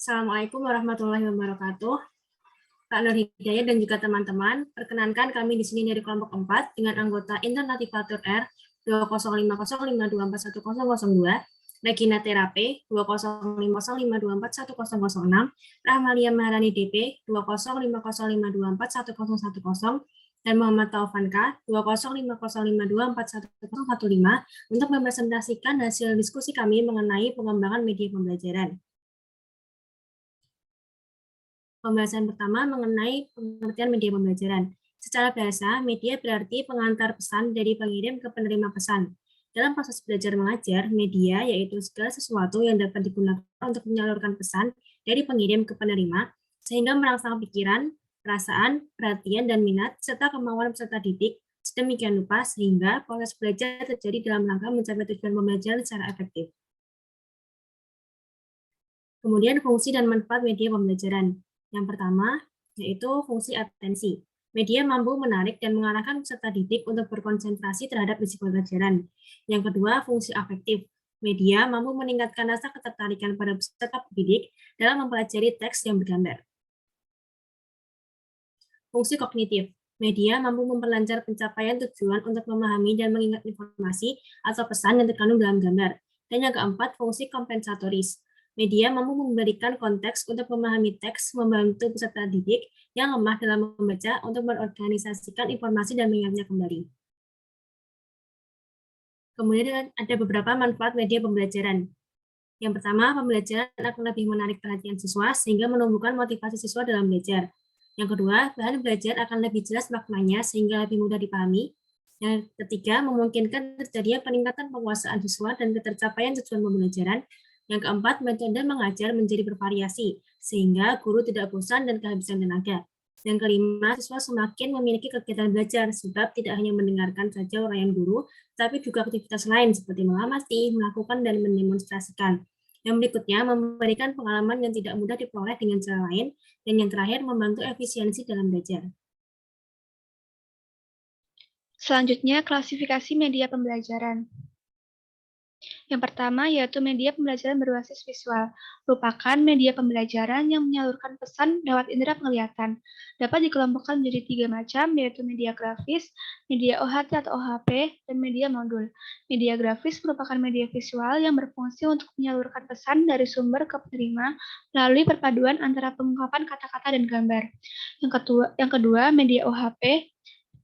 Assalamualaikum warahmatullahi wabarakatuh. Kak Nur Hidayat dan juga teman-teman, perkenankan kami di sini dari kelompok 4 dengan anggota Internativatur R 20505241002, Regina Terape 20505241006, Rahmalia Maharani DP 20505241010, dan Muhammad Taufan K 20505541015 untuk mempresentasikan hasil diskusi kami mengenai pengembangan media pembelajaran. Pembahasan pertama mengenai pengertian media pembelajaran. Secara bahasa, media berarti pengantar pesan dari pengirim ke penerima pesan. Dalam proses belajar mengajar, media yaitu segala sesuatu yang dapat digunakan untuk menyalurkan pesan dari pengirim ke penerima, sehingga merangsang pikiran, perasaan, perhatian, dan minat, serta kemauan peserta didik, sedemikian rupa sehingga proses belajar terjadi dalam rangka mencapai tujuan pembelajaran secara efektif. Kemudian fungsi dan manfaat media pembelajaran. Yang pertama, yaitu fungsi atensi. Media mampu menarik dan mengarahkan peserta didik untuk berkonsentrasi terhadap isi pelajaran. Yang kedua, fungsi afektif. Media mampu meningkatkan rasa ketertarikan pada peserta didik dalam mempelajari teks yang bergambar. Fungsi kognitif. Media mampu memperlancar pencapaian tujuan untuk memahami dan mengingat informasi atau pesan yang terkandung dalam gambar. Dan yang keempat, fungsi kompensatoris. Media mampu memberikan konteks untuk memahami teks, membantu peserta didik yang lemah dalam membaca untuk mengorganisasikan informasi dan mengingatnya kembali. Kemudian ada beberapa manfaat media pembelajaran. Yang pertama, pembelajaran akan lebih menarik perhatian siswa sehingga menumbuhkan motivasi siswa dalam belajar. Yang kedua, bahan belajar akan lebih jelas maknanya sehingga lebih mudah dipahami. Yang ketiga, memungkinkan terjadinya peningkatan penguasaan siswa dan ketercapaian tujuan pembelajaran. Yang keempat, metode mengajar menjadi bervariasi, sehingga guru tidak bosan dan kehabisan tenaga. Yang kelima, siswa semakin memiliki kegiatan belajar, sebab tidak hanya mendengarkan saja uraian guru, tapi juga aktivitas lain seperti mengamati, melakukan, dan mendemonstrasikan. Yang berikutnya, memberikan pengalaman yang tidak mudah diperoleh dengan cara lain, dan yang terakhir, membantu efisiensi dalam belajar. Selanjutnya, klasifikasi media pembelajaran. Yang pertama yaitu media pembelajaran berbasis visual, merupakan media pembelajaran yang menyalurkan pesan lewat indera penglihatan. Dapat dikelompokkan menjadi 3 macam, yaitu media grafis, media OHT atau OHP, dan media modul. Media grafis merupakan media visual yang berfungsi untuk menyalurkan pesan dari sumber ke penerima melalui perpaduan antara pengungkapan kata-kata dan gambar. Yang kedua, media OHP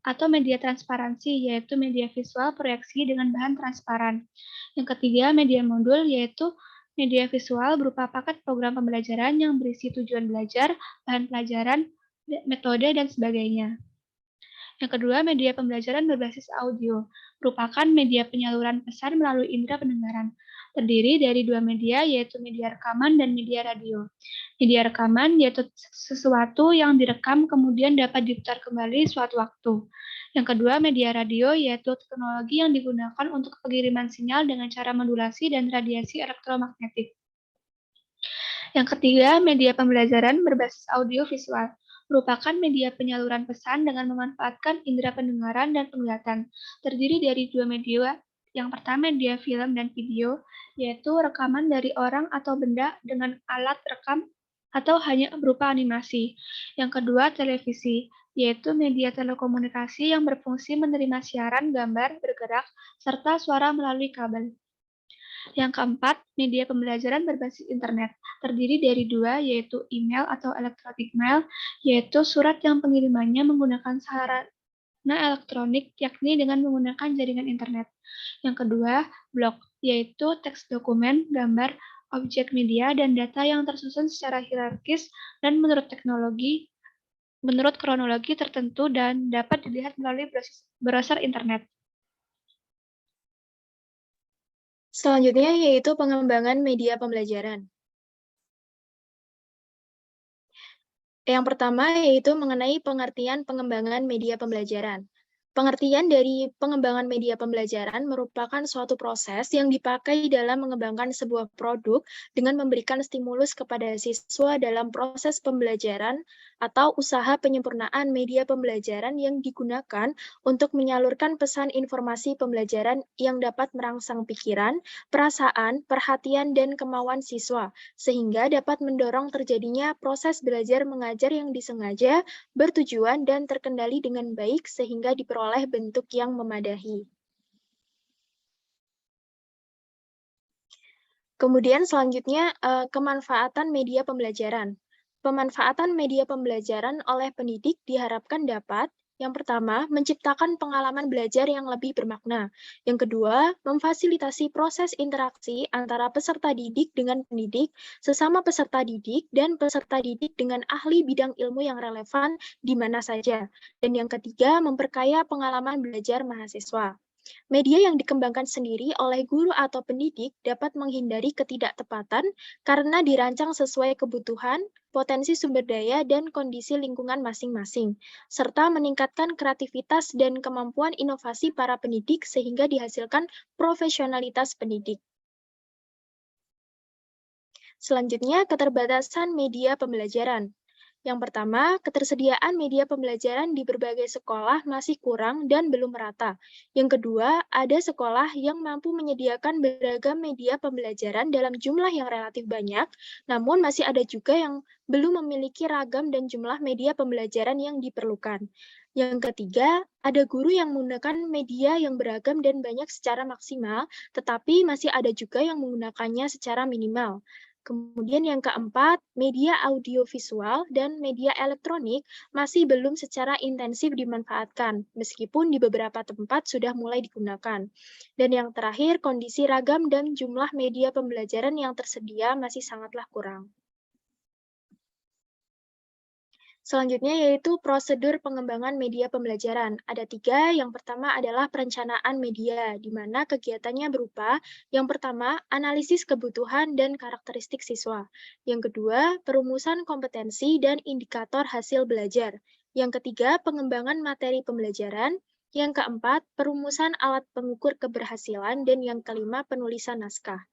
atau media transparansi, yaitu media visual proyeksi dengan bahan transparan. Yang ketiga, media modul, yaitu media visual berupa paket program pembelajaran yang berisi tujuan belajar, bahan pelajaran, metode, dan sebagainya. Yang kedua, media pembelajaran berbasis audio, merupakan media penyaluran pesan melalui indera pendengaran. Terdiri dari 2 media, yaitu media rekaman dan media radio. Media rekaman yaitu sesuatu yang direkam kemudian dapat diputar kembali suatu waktu. Yang kedua, media radio yaitu teknologi yang digunakan untuk pengiriman sinyal dengan cara modulasi dan radiasi elektromagnetik. Yang ketiga, media pembelajaran berbasis audio visual, merupakan media penyaluran pesan dengan memanfaatkan indera pendengaran dan penglihatan. Terdiri dari 2 media. Yang pertama, media film dan video, yaitu rekaman dari orang atau benda dengan alat rekam atau hanya berupa animasi. Yang kedua, televisi, yaitu media telekomunikasi yang berfungsi menerima siaran gambar bergerak serta suara melalui kabel. Yang keempat, media pembelajaran berbasis internet, terdiri dari 2, yaitu email atau electronic mail, yaitu surat yang pengirimannya menggunakan sarana elektronik, yakni dengan menggunakan jaringan internet. Yang kedua, blog, yaitu teks dokumen, gambar, objek media, dan data yang tersusun secara hierarkis dan menurut kronologi tertentu dan dapat dilihat melalui browser internet. Selanjutnya yaitu pengembangan media pembelajaran. Yang pertama yaitu mengenai pengertian pengembangan media pembelajaran. Pengertian dari pengembangan media pembelajaran merupakan suatu proses yang dipakai dalam mengembangkan sebuah produk dengan memberikan stimulus kepada siswa dalam proses pembelajaran atau usaha penyempurnaan media pembelajaran yang digunakan untuk menyalurkan pesan informasi pembelajaran yang dapat merangsang pikiran, perasaan, perhatian, dan kemauan siswa, sehingga dapat mendorong terjadinya proses belajar mengajar yang disengaja, bertujuan, dan terkendali dengan baik sehingga diperoleh bentuk yang memadahi. Kemudian selanjutnya, kemanfaatan media pembelajaran. Pemanfaatan media pembelajaran oleh pendidik diharapkan dapat, yang pertama, menciptakan pengalaman belajar yang lebih bermakna. Yang kedua, memfasilitasi proses interaksi antara peserta didik dengan pendidik, sesama peserta didik, dan peserta didik dengan ahli bidang ilmu yang relevan di mana saja. Dan yang ketiga, memperkaya pengalaman belajar mahasiswa. Media yang dikembangkan sendiri oleh guru atau pendidik dapat menghindari ketidaktepatan karena dirancang sesuai kebutuhan, potensi sumber daya, dan kondisi lingkungan masing-masing, serta meningkatkan kreativitas dan kemampuan inovasi para pendidik sehingga dihasilkan profesionalitas pendidik. Selanjutnya, keterbatasan media pembelajaran. Yang pertama, ketersediaan media pembelajaran di berbagai sekolah masih kurang dan belum merata. Yang kedua, ada sekolah yang mampu menyediakan beragam media pembelajaran dalam jumlah yang relatif banyak, namun masih ada juga yang belum memiliki ragam dan jumlah media pembelajaran yang diperlukan. Yang ketiga, ada guru yang menggunakan media yang beragam dan banyak secara maksimal, tetapi masih ada juga yang menggunakannya secara minimal. Kemudian yang keempat, media audiovisual dan media elektronik masih belum secara intensif dimanfaatkan, meskipun di beberapa tempat sudah mulai digunakan. Dan yang terakhir, kondisi ragam dan jumlah media pembelajaran yang tersedia masih sangatlah kurang. Selanjutnya yaitu prosedur pengembangan media pembelajaran. Ada 3, yang pertama adalah perencanaan media, di mana kegiatannya berupa, yang pertama, analisis kebutuhan dan karakteristik siswa. Yang kedua, perumusan kompetensi dan indikator hasil belajar. Yang ketiga, pengembangan materi pembelajaran. Yang keempat, perumusan alat pengukur keberhasilan. Dan yang kelima, penulisan naskah.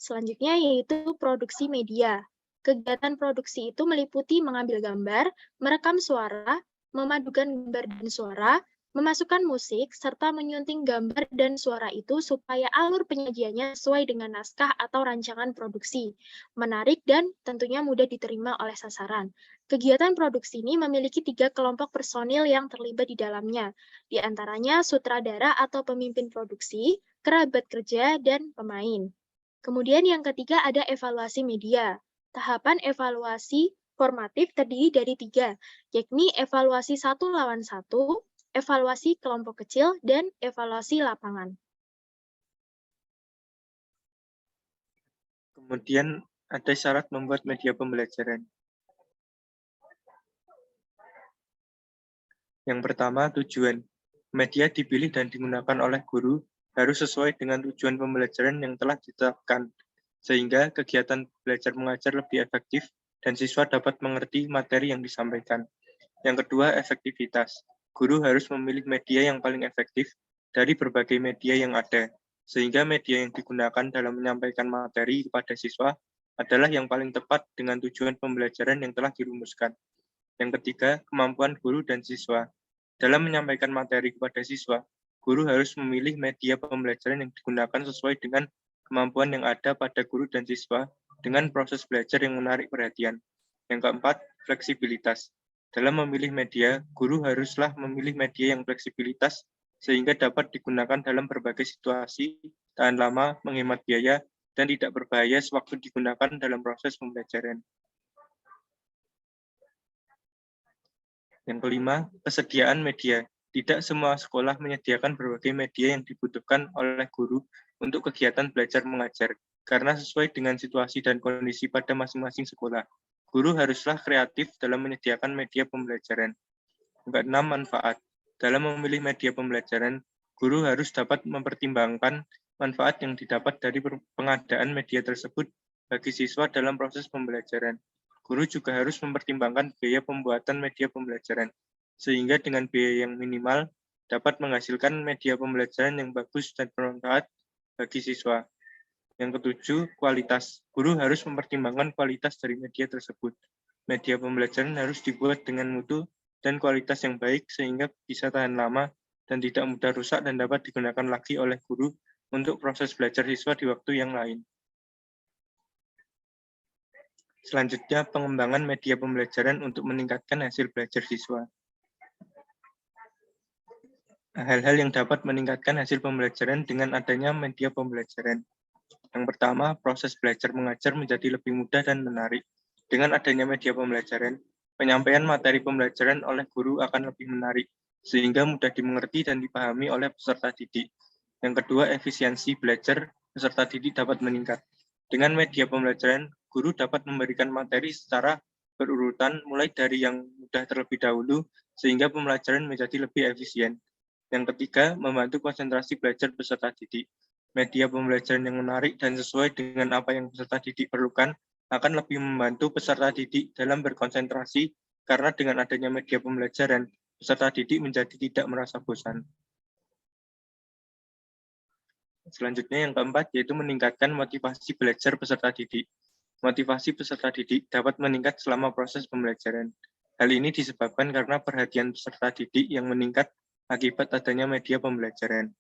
Selanjutnya yaitu produksi media. Kegiatan produksi itu meliputi mengambil gambar, merekam suara, memadukan gambar dan suara, memasukkan musik, serta menyunting gambar dan suara itu supaya alur penyajiannya sesuai dengan naskah atau rancangan produksi, menarik dan tentunya mudah diterima oleh sasaran. Kegiatan produksi ini memiliki 3 kelompok personil yang terlibat di dalamnya, di antaranya sutradara atau pemimpin produksi, kerabat kerja, dan pemain. Kemudian yang ketiga ada evaluasi media. Tahapan evaluasi formatif terdiri dari 3, yakni evaluasi 1-1, evaluasi kelompok kecil, dan evaluasi lapangan. Kemudian ada syarat membuat media pembelajaran. Yang pertama, tujuan. Media dipilih dan digunakan oleh guru harus sesuai dengan tujuan pembelajaran yang telah ditetapkan, sehingga kegiatan belajar mengajar lebih efektif dan siswa dapat mengerti materi yang disampaikan. Yang kedua, efektivitas. Guru harus memilih media yang paling efektif dari berbagai media yang ada, sehingga media yang digunakan dalam menyampaikan materi kepada siswa adalah yang paling tepat dengan tujuan pembelajaran yang telah dirumuskan. Yang ketiga, kemampuan guru dan siswa. Dalam menyampaikan materi kepada siswa, guru harus memilih media pembelajaran yang digunakan sesuai dengan kemampuan yang ada pada guru dan siswa dengan proses belajar yang menarik perhatian. Yang keempat, fleksibilitas. Dalam memilih media, guru haruslah memilih media yang fleksibilitas sehingga dapat digunakan dalam berbagai situasi, tahan lama, menghemat biaya, dan tidak berbahaya sewaktu digunakan dalam proses pembelajaran. Yang kelima, kesediaan media. Tidak semua sekolah menyediakan berbagai media yang dibutuhkan oleh guru untuk kegiatan belajar mengajar, karena sesuai dengan situasi dan kondisi pada masing-masing sekolah. Guru haruslah kreatif dalam menyediakan media pembelajaran. Yang keenam, manfaat. Dalam memilih media pembelajaran, guru harus dapat mempertimbangkan manfaat yang didapat dari pengadaan media tersebut bagi siswa dalam proses pembelajaran. Guru juga harus mempertimbangkan biaya pembuatan media pembelajaran, sehingga dengan biaya yang minimal dapat menghasilkan media pembelajaran yang bagus dan bermanfaat bagi siswa. Yang ketujuh, kualitas. Guru harus mempertimbangkan kualitas dari media tersebut. Media pembelajaran harus dibuat dengan mutu dan kualitas yang baik sehingga bisa tahan lama dan tidak mudah rusak dan dapat digunakan lagi oleh guru untuk proses belajar siswa di waktu yang lain. Selanjutnya, pengembangan media pembelajaran untuk meningkatkan hasil belajar siswa. Hal-hal yang dapat meningkatkan hasil pembelajaran dengan adanya media pembelajaran. Yang pertama, proses belajar mengajar menjadi lebih mudah dan menarik. Dengan adanya media pembelajaran, penyampaian materi pembelajaran oleh guru akan lebih menarik, sehingga mudah dimengerti dan dipahami oleh peserta didik. Yang kedua, efisiensi belajar peserta didik dapat meningkat. Dengan media pembelajaran, guru dapat memberikan materi secara berurutan, mulai dari yang mudah terlebih dahulu, sehingga pembelajaran menjadi lebih efisien. Yang ketiga, membantu konsentrasi belajar peserta didik. Media pembelajaran yang menarik dan sesuai dengan apa yang peserta didik perlukan akan lebih membantu peserta didik dalam berkonsentrasi karena dengan adanya media pembelajaran, peserta didik menjadi tidak merasa bosan. Selanjutnya yang keempat yaitu meningkatkan motivasi belajar peserta didik. Motivasi peserta didik dapat meningkat selama proses pembelajaran. Hal ini disebabkan karena perhatian peserta didik yang meningkat akibat adanya media pembelajaran.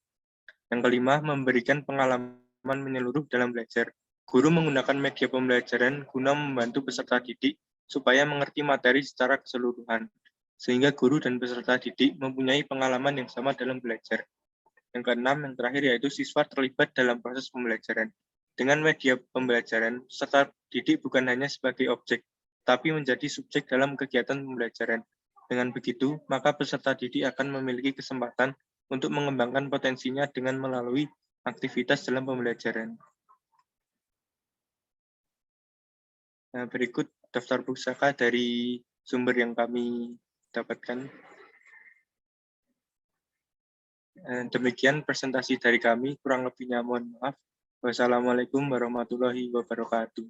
Yang kelima, memberikan pengalaman menyeluruh dalam belajar. Guru menggunakan media pembelajaran guna membantu peserta didik supaya mengerti materi secara keseluruhan, sehingga guru dan peserta didik mempunyai pengalaman yang sama dalam belajar. Yang keenam, yang terakhir yaitu siswa terlibat dalam proses pembelajaran. Dengan media pembelajaran, peserta didik bukan hanya sebagai objek, tapi menjadi subjek dalam kegiatan pembelajaran. Dengan begitu, maka peserta didik akan memiliki kesempatan untuk mengembangkan potensinya dengan melalui aktivitas dalam pembelajaran. Nah, berikut daftar pustaka dari sumber yang kami dapatkan. Demikian presentasi dari kami, kurang lebihnya mohon maaf. Wassalamualaikum warahmatullahi wabarakatuh.